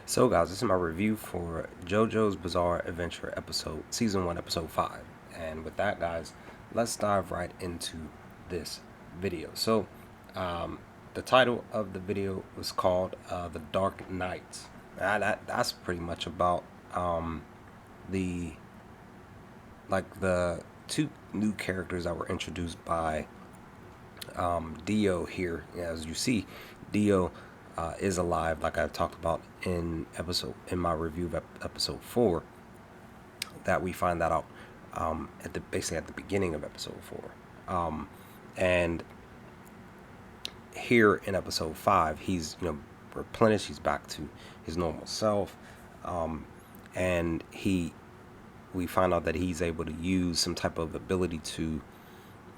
So guys, this is my review for JoJo's Bizarre Adventure Season 1, Episode 5. And with that guys, let's dive right into this video. So, the title of the video was called The Dark Knights. That's pretty much about the two new characters that were introduced by Dio here. As you see, Dio is alive, like I talked about in my review of episode 4. That we find that out basically at the beginning of episode 4, and here in episode 5, he's replenished. He's back to his normal self, and we find out that he's able to use some type of ability to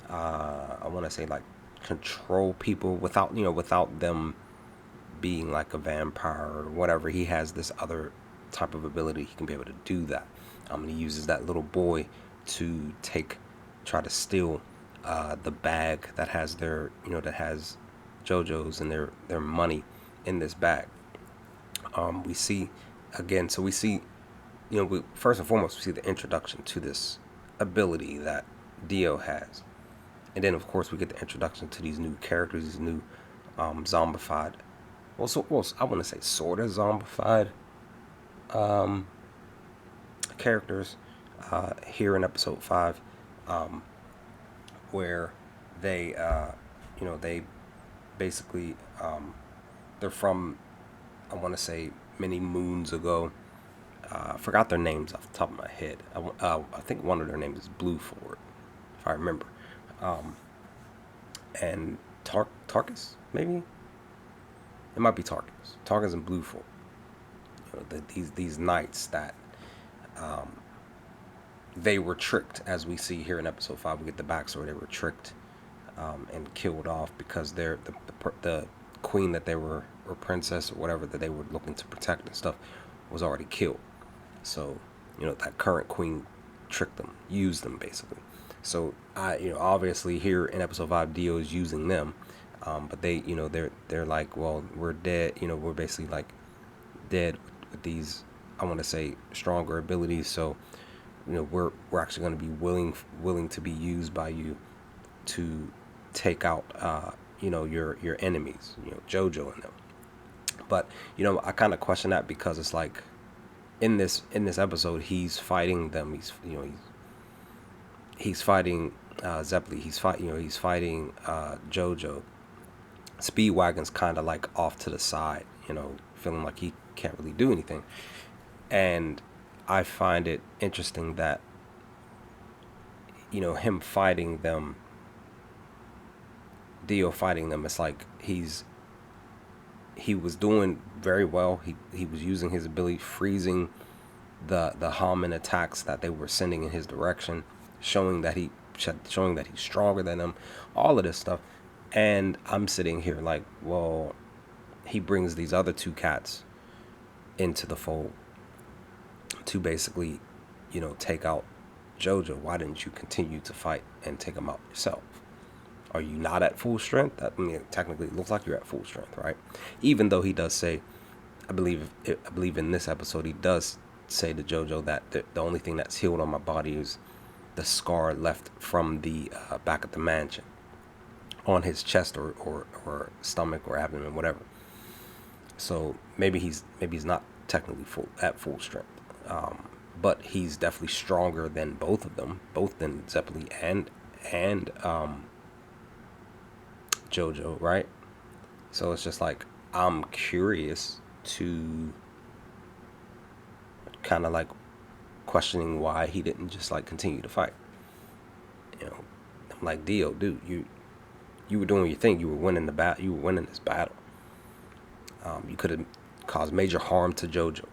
I want to say like control people without them being like a vampire or whatever. He has this other type of ability. He can be able to do that. And he uses that little boy to try to steal the bag that has that has JoJo's and their money in this bag. We see again. So we see, first and foremost, we see the introduction to this ability that Dio has, and then of course we get the introduction to these new characters, these new zombified. Well, I want to say sort of zombified characters here in episode 5, where they, they basically, they're from, I want to say, many moons ago. I forgot their names off the top of my head. I think one of their names is Blueford, if I remember. And Tarkus, maybe? It might be Tarkus. Tarkus and Blueford. These knights that they were tricked, as we see here in episode 5. We get the backstory. They were tricked and killed off because they're the queen that they were, or princess or whatever, that they were looking to protect and stuff, was already killed. So that current queen tricked them, used them basically. So obviously here in episode 5, Dio is using them. But they, they're like, well, we're dead. We're basically like dead with these, I want to say, stronger abilities. So, we're actually going to be willing to be used by you to take out, your enemies, JoJo and them. But I kind of question that, because it's like in this episode, he's fighting them. He's fighting Zeppeli. He's fighting JoJo. Speedwagon's kind of like off to the side, feeling like he can't really do anything. And I find it interesting that, him fighting them, Dio fighting them, it's like he was doing very well. He was using his ability, freezing the Haman attacks that they were sending in his direction, showing that he's stronger than them, all of this stuff. And I'm sitting here like, well, he brings these other two cats into the fold to basically, take out JoJo. Why didn't you continue to fight and take him out yourself? Are you not at full strength? Technically it looks like you're at full strength, right? Even though he does say, I believe in this episode, he does say to JoJo that the only thing that's healed on my body is the scar left from the back of the mansion, on his chest or stomach or abdomen, whatever. So maybe he's not technically at full strength, but he's definitely stronger than both of them, both than Zeppeli and JoJo, right? So it's just like, I'm curious to kind of like questioning why he didn't just like continue to fight. I'm like, Dio, dude, you were doing your thing. You were winning the battle. You were winning this battle. You could have caused major harm to JoJo,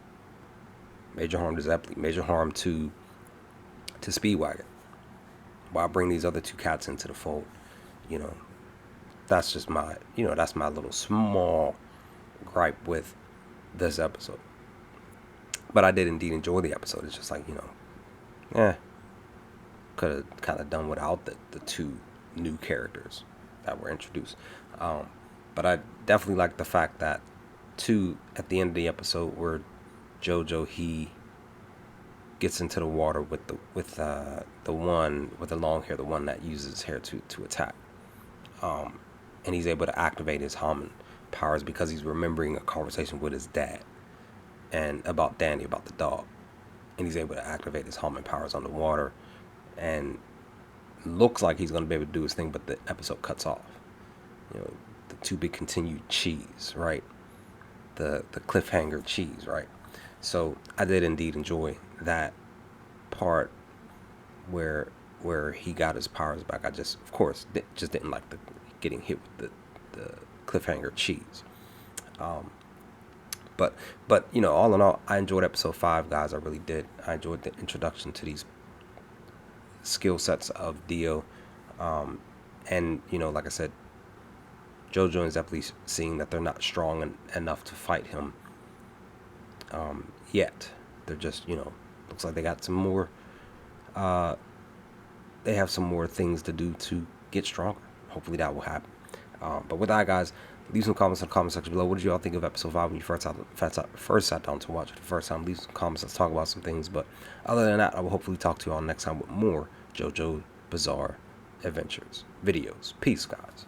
major harm to Zeppeli, major harm to Speedwagon. Why bring these other two cats into the fold? That's just my, that's my little small gripe with this episode. But I did indeed enjoy the episode. It's just like, could have kind of done without the two new characters that were introduced. But I definitely like the fact that to at the end of the episode where JoJo, he gets into the water with the one with the long hair, the one that uses his hair to attack, and he's able to activate his Hamen powers because he's remembering a conversation with his dad and about Danny, about the dog, and he's able to activate his Hamen powers underwater, and looks like he's going to be able to do his thing, but the episode cuts off. You know, the to be continued cheese, right? The cliffhanger cheese, right? So I did indeed enjoy that part where he got his powers back. I just, of course, just didn't like the getting hit with the cliffhanger cheese. But you know, all in all, I enjoyed episode 5, guys. I really did. I enjoyed the introduction to these skill sets of Dio, and you know, like I said, JoJo is definitely seeing that they're not strong enough to fight him yet. They're just, you know, looks like they got some more. They have some more things to do to get stronger. Hopefully that will happen. But with that, guys, leave some comments in the comment section below. What did y'all think of episode 5 when you first sat down to watch it the first time? Leave some comments. Let's talk about some things. But other than that, I will hopefully talk to you all next time with more JoJo Bizarre Adventures videos. Peace, guys.